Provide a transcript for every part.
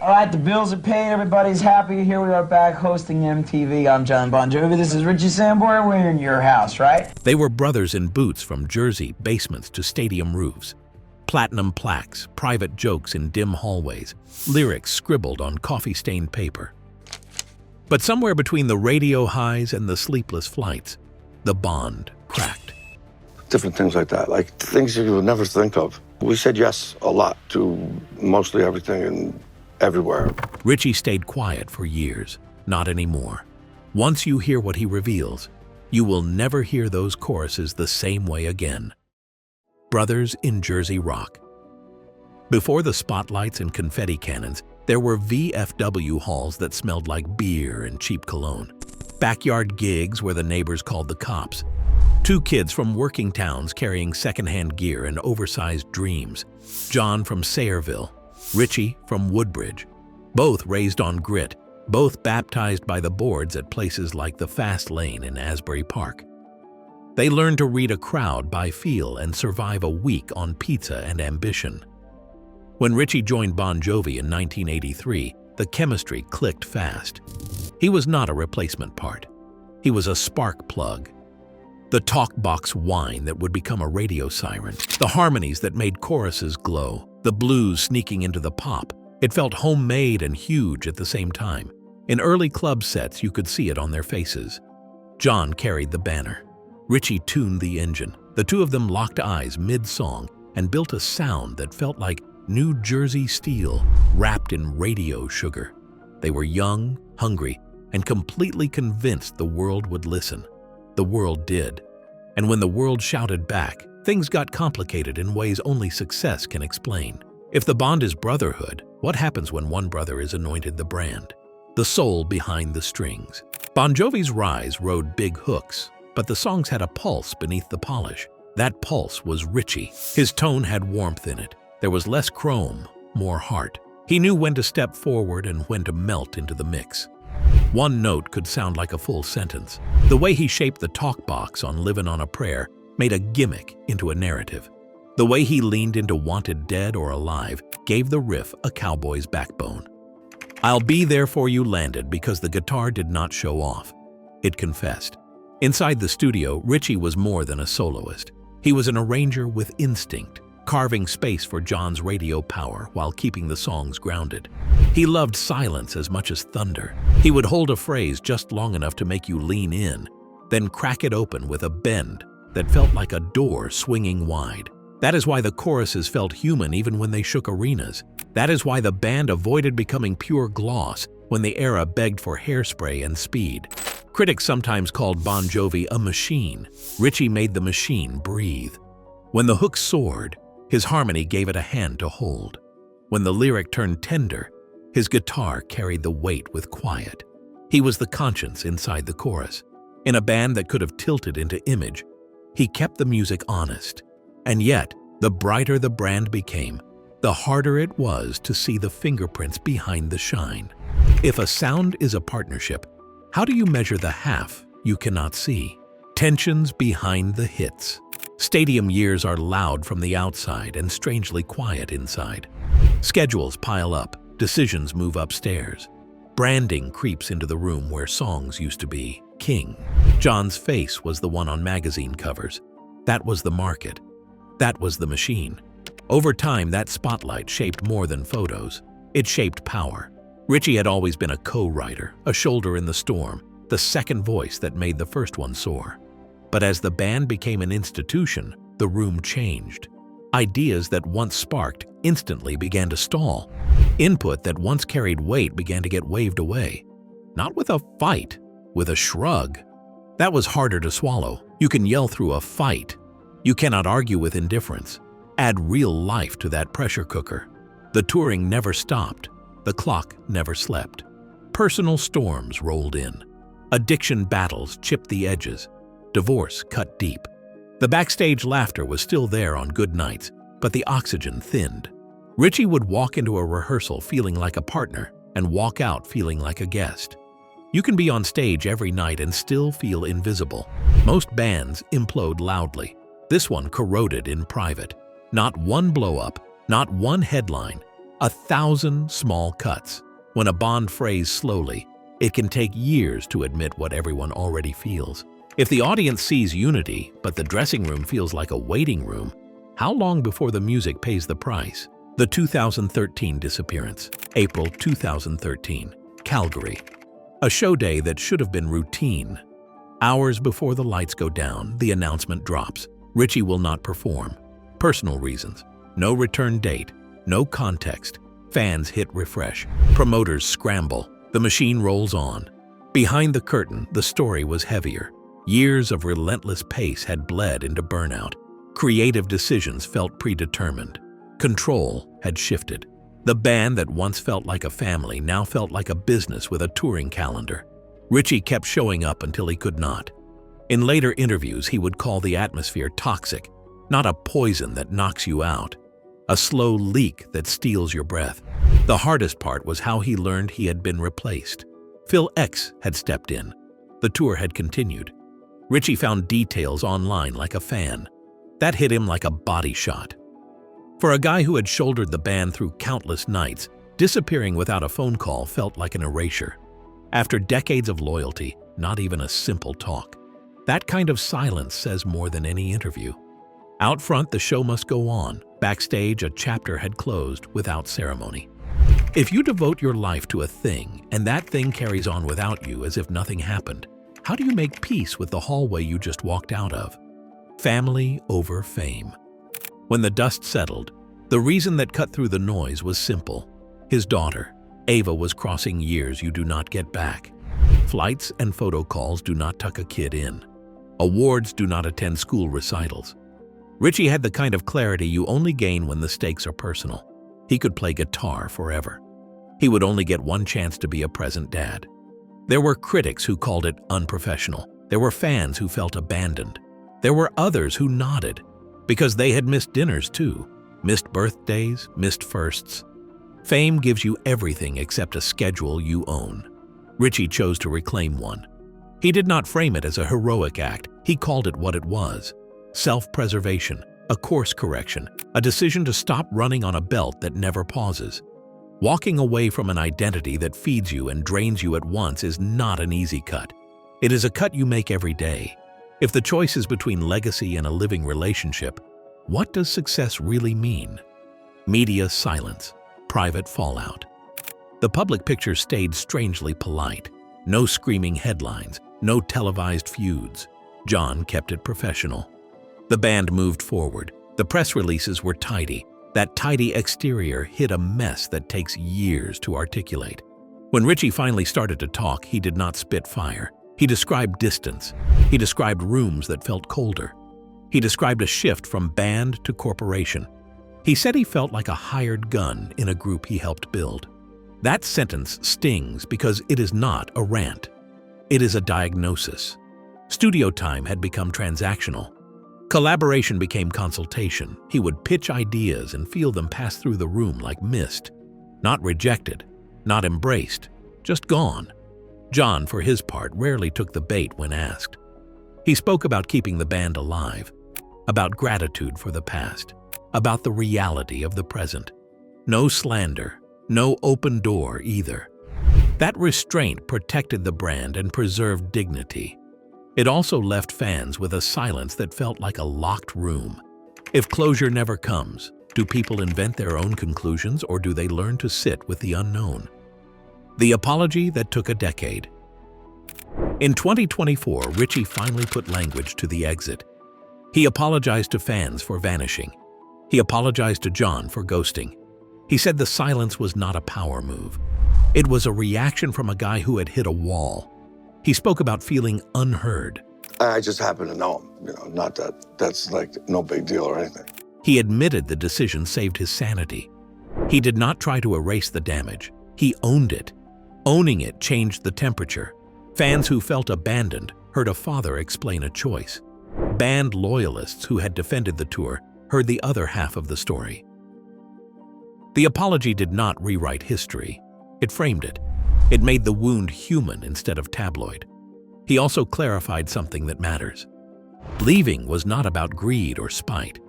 All right, the bills are paid, everybody's happy. Here we are back hosting MTV. I'm John Bon Jovi, this is Richie Sambora, we're in your house, right? They were brothers in boots from Jersey basements to stadium roofs. Platinum plaques, private jokes in dim hallways, lyrics scribbled on coffee-stained paper. But somewhere between the radio highs and the sleepless flights, the bond cracked. Different things like that, like things you would never think of. We said yes a lot to mostly everything and everywhere. Richie stayed quiet for years, not anymore. Once you hear what he reveals, you will never hear those choruses the same way again. Brothers in Jersey rock. Before the spotlights and confetti cannons, there were VFW halls that smelled like beer and cheap cologne. Backyard gigs where the neighbors called the cops. Two kids from working towns carrying secondhand gear and oversized dreams. John from Sayreville, Richie from Woodbridge. Both raised on grit, both baptized by the boards at places like the Fast Lane in Asbury Park. They learned to read a crowd by feel and survive a week on pizza and ambition. When Richie joined Bon Jovi in 1983, the chemistry clicked fast. He was not a replacement part. He was a spark plug. The talk box whine that would become a radio siren, the harmonies that made choruses glow, the blues sneaking into the pop. It felt homemade and huge at the same time. In early club sets, you could see it on their faces. John carried the banner. Richie tuned the engine. The two of them locked eyes mid-song and built a sound that felt like New Jersey steel wrapped in radio sugar. They were young, hungry, and completely convinced the world would listen. The world did. And when the world shouted back, things got complicated in ways only success can explain. If the bond is brotherhood, what happens when one brother is anointed the brand? The soul behind the strings. Bon Jovi's rise rode big hooks, but the songs had a pulse beneath the polish. That pulse was Richie. His tone had warmth in it. There was less chrome, more heart. He knew when to step forward and when to melt into the mix. One note could sound like a full sentence. The way he shaped the talk box on Livin' on a Prayer made a gimmick into a narrative. The way he leaned into Wanted Dead or Alive gave the riff a cowboy's backbone. I'll Be There For You landed because the guitar did not show off. It confessed. Inside the studio, Richie was more than a soloist. He was an arranger with instinct, carving space for John's radio power while keeping the songs grounded. He loved silence as much as thunder. He would hold a phrase just long enough to make you lean in, then crack it open with a bend that felt like a door swinging wide. That is why the choruses felt human even when they shook arenas. That is why the band avoided becoming pure gloss when the era begged for hairspray and speed. Critics sometimes called Bon Jovi a machine. Richie made the machine breathe. When the hook soared, his harmony gave it a hand to hold. When the lyric turned tender, his guitar carried the weight with quiet. He was the conscience inside the chorus. In a band that could have tilted into image, he kept the music honest. And yet, the brighter the brand became, the harder it was to see the fingerprints behind the shine. If a sound is a partnership, how do you measure the half you cannot see? Tensions behind the hits. Stadium years are loud from the outside and strangely quiet inside. Schedules pile up, decisions move upstairs. Branding creeps into the room where songs used to be king. John's face was the one on magazine covers. That was the market. That was the machine. Over time, that spotlight shaped more than photos. It shaped power. Richie had always been a co-writer, a shoulder in the storm, the second voice that made the first one soar. But as the band became an institution, the room changed. Ideas that once sparked instantly began to stall. Input that once carried weight began to get waved away. Not with a fight, with a shrug. That was harder to swallow. You can yell through a fight. You cannot argue with indifference. Add real life to that pressure cooker. The touring never stopped. The clock never slept. Personal storms rolled in. Addiction battles chipped the edges. Divorce cut deep. The backstage laughter was still there on good nights, but the oxygen thinned. Richie would walk into a rehearsal feeling like a partner and walk out feeling like a guest. You can be on stage every night and still feel invisible. Most bands implode loudly. This one corroded in private. Not one blow-up, not one headline, 1,000 small cuts. When a Bond phrase slowly, it can take years to admit what everyone already feels. If the audience sees unity, but the dressing room feels like a waiting room, how long before the music pays the price? The 2013 disappearance. April 2013, Calgary. A show day that should have been routine. Hours before the lights go down, the announcement drops. Richie will not perform. Personal reasons. No return date. No context. Fans hit refresh. Promoters scramble. The machine rolls on. Behind the curtain, the story was heavier. Years of relentless pace had bled into burnout. Creative decisions felt predetermined. Control had shifted. The band that once felt like a family now felt like a business with a touring calendar. Richie kept showing up until he could not. In later interviews, he would call the atmosphere toxic, not a poison that knocks you out, a slow leak that steals your breath. The hardest part was how he learned he had been replaced. Phil X had stepped in. The tour had continued. Richie found details online like a fan. That hit him like a body shot. For a guy who had shouldered the band through countless nights, disappearing without a phone call felt like an erasure. After decades of loyalty, not even a simple talk. That kind of silence says more than any interview. Out front, the show must go on. Backstage, a chapter had closed without ceremony. If you devote your life to a thing, and that thing carries on without you as if nothing happened, how do you make peace with the hallway you just walked out of? Family over fame. When the dust settled, the reason that cut through the noise was simple. His daughter, Ava, was crossing years you do not get back. Flights and photo calls do not tuck a kid in. Awards do not attend school recitals. Richie had the kind of clarity you only gain when the stakes are personal. He could play guitar forever. He would only get one chance to be a present dad. There were critics who called it unprofessional. There were fans who felt abandoned. There were others who nodded, because they had missed dinners too, missed birthdays, missed firsts. Fame gives you everything except a schedule you own. Richie chose to reclaim one. He did not frame it as a heroic act. He called it what it was: self-preservation, a course correction, a decision to stop running on a belt that never pauses. Walking away from an identity that feeds you and drains you at once is not an easy cut. It is a cut you make every day. If the choice is between legacy and a living relationship, what does success really mean? Media silence, private fallout. The public picture stayed strangely polite. No screaming headlines, no televised feuds. John kept it professional. The band moved forward. The press releases were tidy. That tidy exterior hid a mess that takes years to articulate. When Richie finally started to talk, he did not spit fire. He described distance. He described rooms that felt colder. He described a shift from band to corporation. He said he felt like a hired gun in a group he helped build. That sentence stings because it is not a rant. It is a diagnosis. Studio time had become transactional. Collaboration became consultation. He would pitch ideas and feel them pass through the room like mist. Not rejected, not embraced, just gone. John, for his part, rarely took the bait when asked. He spoke about keeping the band alive, about gratitude for the past, about the reality of the present. No slander, no open door either. That restraint protected the brand and preserved dignity. It also left fans with a silence that felt like a locked room. If closure never comes, do people invent their own conclusions or do they learn to sit with the unknown? The apology that took a decade. In 2024, Richie finally put language to the exit. He apologized to fans for vanishing. He apologized to John for ghosting. He said the silence was not a power move. It was a reaction from a guy who had hit a wall. He spoke about feeling unheard. I just happen to know him, not that that's like no big deal or anything. He admitted the decision saved his sanity. He did not try to erase the damage. He owned it. Owning it changed the temperature. Fans who felt abandoned heard a father explain a choice. Band loyalists who had defended the tour heard the other half of the story. The apology did not rewrite history. It framed it. It made the wound human instead of tabloid. He also clarified something that matters. Leaving was not about greed or spite.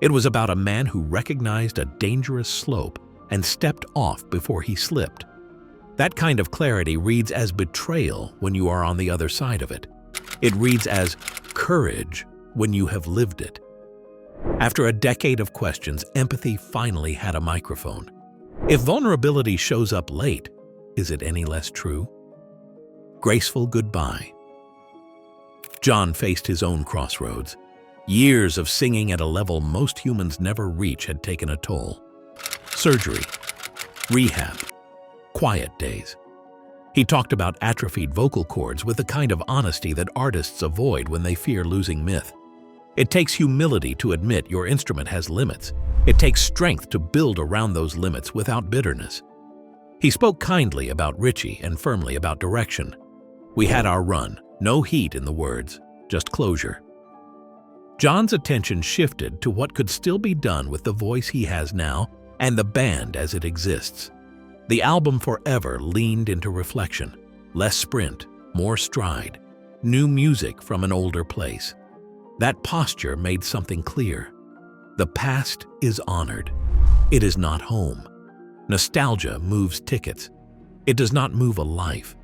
It was about a man who recognized a dangerous slope and stepped off before he slipped. That kind of clarity reads as betrayal when you are on the other side of it. It reads as courage when you have lived it. After a decade of questions, empathy finally had a microphone. If vulnerability shows up late, is it any less true? Graceful goodbye. John faced his own crossroads. Years of singing at a level most humans never reach had taken a toll. Surgery, rehab, quiet days. He talked about atrophied vocal cords with the kind of honesty that artists avoid when they fear losing myth. It takes humility to admit your instrument has limits. It takes strength to build around those limits without bitterness. He spoke kindly about Richie and firmly about direction. We had our run, no heat in the words, just closure. John's attention shifted to what could still be done with the voice he has now and the band as it exists. The album Forever leaned into reflection, less sprint, more stride, new music from an older place. That posture made something clear. The past is honored. It is not home. Nostalgia moves tickets. It does not move a life.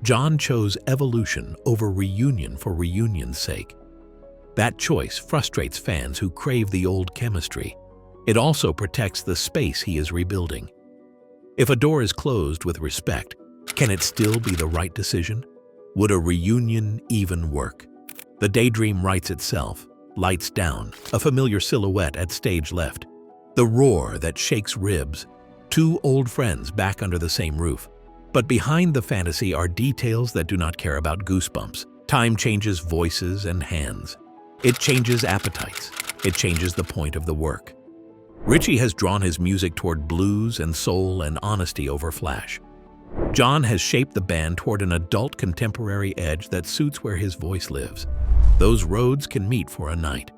John chose evolution over reunion for reunion's sake. That choice frustrates fans who crave the old chemistry. It also protects the space he is rebuilding. If a door is closed with respect, can it still be the right decision? Would a reunion even work? The daydream writes itself, lights down, a familiar silhouette at stage left. The roar that shakes ribs, two old friends back under the same roof. But behind the fantasy are details that do not care about goosebumps. Time changes voices and hands. It changes appetites. It changes the point of the work. Richie has drawn his music toward blues and soul and honesty over flash. John has shaped the band toward an adult contemporary edge that suits where his voice lives. Those roads can meet for a night.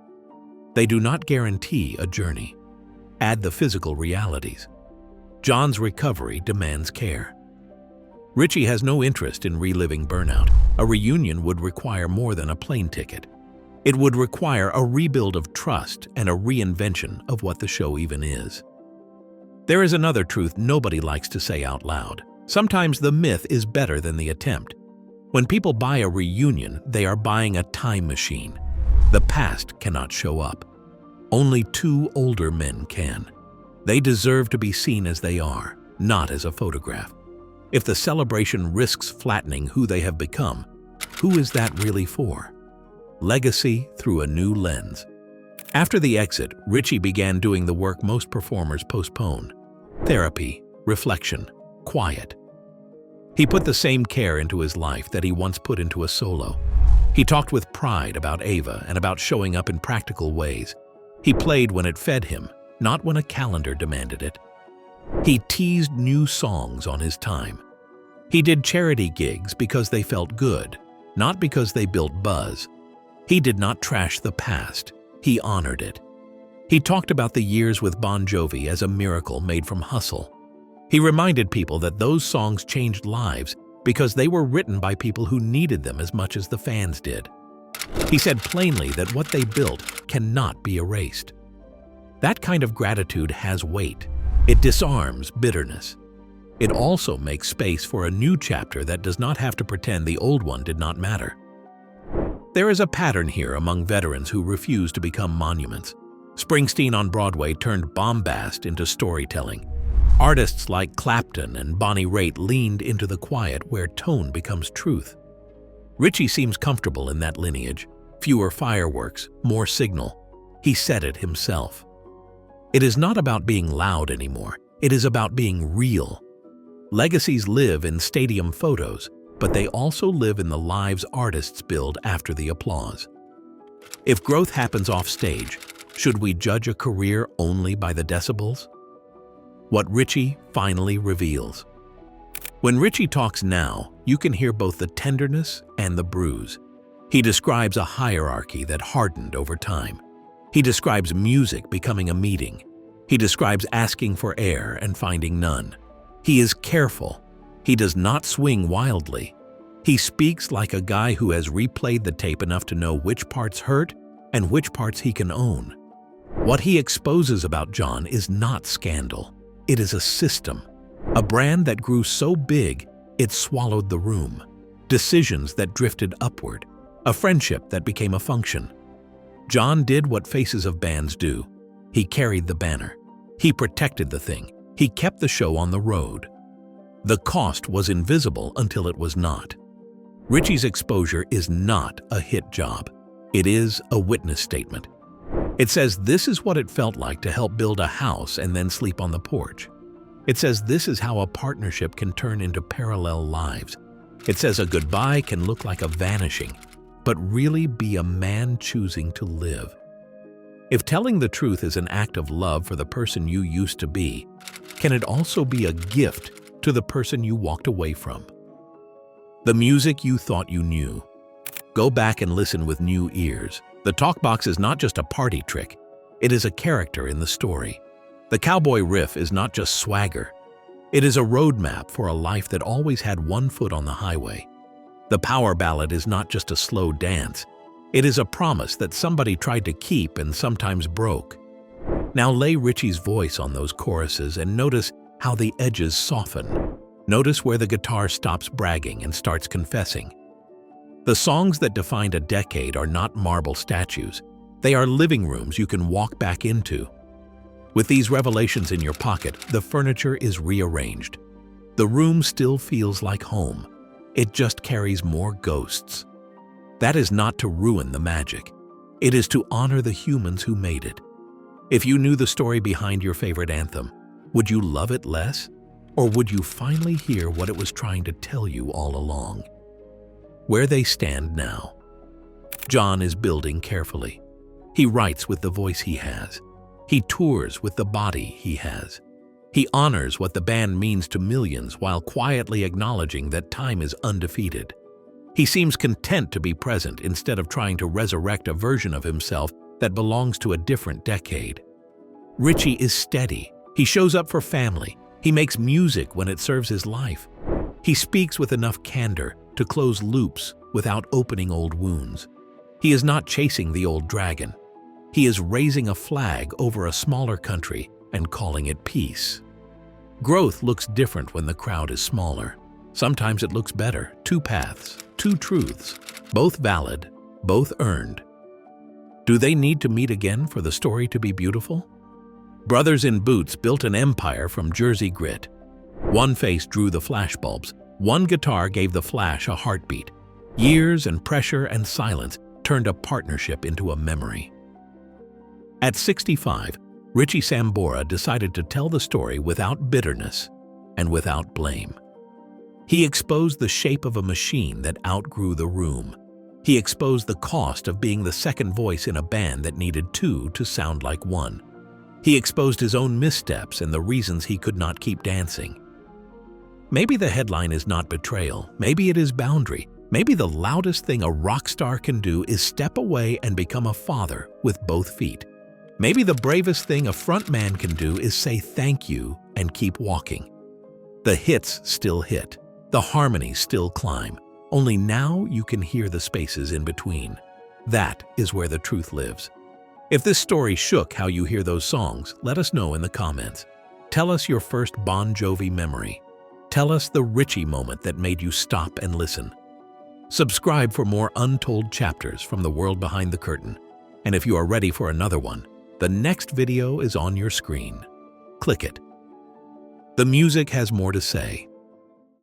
They do not guarantee a journey. Add the physical realities. John's recovery demands care. Richie has no interest in reliving burnout. A reunion would require more than a plane ticket. It would require a rebuild of trust and a reinvention of what the show even is. There is another truth nobody likes to say out loud. Sometimes the myth is better than the attempt. When people buy a reunion, they are buying a time machine. The past cannot show up. Only two older men can. They deserve to be seen as they are, not as a photograph. If the celebration risks flattening who they have become, who is that really for? Legacy through a new lens. After the exit, Richie began doing the work most performers postpone. Therapy, reflection, quiet. He put the same care into his life that he once put into a solo. He talked with pride about Ava and about showing up in practical ways. He played when it fed him, not when a calendar demanded it. He teased new songs on his time. He did charity gigs because they felt good, not because they built buzz. He did not trash the past. He honored it. He talked about the years with Bon Jovi as a miracle made from hustle. He reminded people that those songs changed lives because they were written by people who needed them as much as the fans did. He said plainly that what they built cannot be erased. That kind of gratitude has weight. It disarms bitterness. It also makes space for a new chapter that does not have to pretend the old one did not matter. There is a pattern here among veterans who refuse to become monuments. Springsteen on Broadway turned bombast into storytelling. Artists like Clapton and Bonnie Raitt leaned into the quiet where tone becomes truth. Richie seems comfortable in that lineage. Fewer fireworks, more signal. He said it himself. It is not about being loud anymore. It is about being real. Legacies live in stadium photos, but they also live in the lives artists build after the applause. If growth happens off stage, should we judge a career only by the decibels? What Richie finally reveals. When Richie talks now, you can hear both the tenderness and the bruise. He describes a hierarchy that hardened over time. He describes music becoming a meeting. He describes asking for air and finding none. He is careful. He does not swing wildly. He speaks like a guy who has replayed the tape enough to know which parts hurt and which parts he can own. What he exposes about John is not scandal. It is a system, a brand that grew so big it swallowed the room, decisions that drifted upward, a friendship that became a function. John did what faces of bands do. He carried the banner. He protected the thing. He kept the show on the road. The cost was invisible until it was not. Richie's exposure is not a hit job. It is a witness statement. It says this is what it felt like to help build a house and then sleep on the porch. It says this is how a partnership can turn into parallel lives. It says a goodbye can look like a vanishing, but really be a man choosing to live. If telling the truth is an act of love for the person you used to be, can it also be a gift to the person you walked away from? The music you thought you knew. Go back and listen with new ears. The talkbox is not just a party trick. It is a character in the story. The cowboy riff is not just swagger. It is a roadmap for a life that always had one foot on the highway. The power ballad is not just a slow dance. It is a promise that somebody tried to keep and sometimes broke. Now lay Richie's voice on those choruses and notice how the edges soften. Notice where the guitar stops bragging and starts confessing. The songs that defined a decade are not marble statues. They are living rooms you can walk back into. With these revelations in your pocket, the furniture is rearranged. The room still feels like home. It just carries more ghosts. That is not to ruin the magic. It is to honor the humans who made it. If you knew the story behind your favorite anthem, would you love it less? Or would you finally hear what it was trying to tell you all along? Where they stand now. John is building carefully. He writes with the voice he has. He tours with the body he has. He honors what the band means to millions while quietly acknowledging that time is undefeated. He seems content to be present instead of trying to resurrect a version of himself that belongs to a different decade. Richie is steady. He shows up for family. He makes music when it serves his life. He speaks with enough candor to close loops without opening old wounds. He is not chasing the old dragon. He is raising a flag over a smaller country and calling it peace. Growth looks different when the crowd is smaller. Sometimes it looks better. Two paths, two truths, both valid, both earned. Do they need to meet again for the story to be beautiful? Brothers in Boots built an empire from Jersey grit. One face drew the flashbulbs. One guitar gave the flash a heartbeat. Years and pressure and silence turned a partnership into a memory. At 65, Richie Sambora decided to tell the story without bitterness and without blame. He exposed the shape of a machine that outgrew the room. He exposed the cost of being the second voice in a band that needed two to sound like one. He exposed his own missteps and the reasons he could not keep dancing. Maybe the headline is not betrayal. Maybe it is boundary. Maybe the loudest thing a rock star can do is step away and become a father with both feet. Maybe the bravest thing a frontman can do is say thank you and keep walking. The hits still hit. The harmonies still climb. Only now you can hear the spaces in between. That is where the truth lives. If this story shook how you hear those songs, let us know in the comments. Tell us your first Bon Jovi memory. Tell us the Richie moment that made you stop and listen. Subscribe for more untold chapters from the world behind the curtain. And if you are ready for another one, the next video is on your screen. Click it. The music has more to say.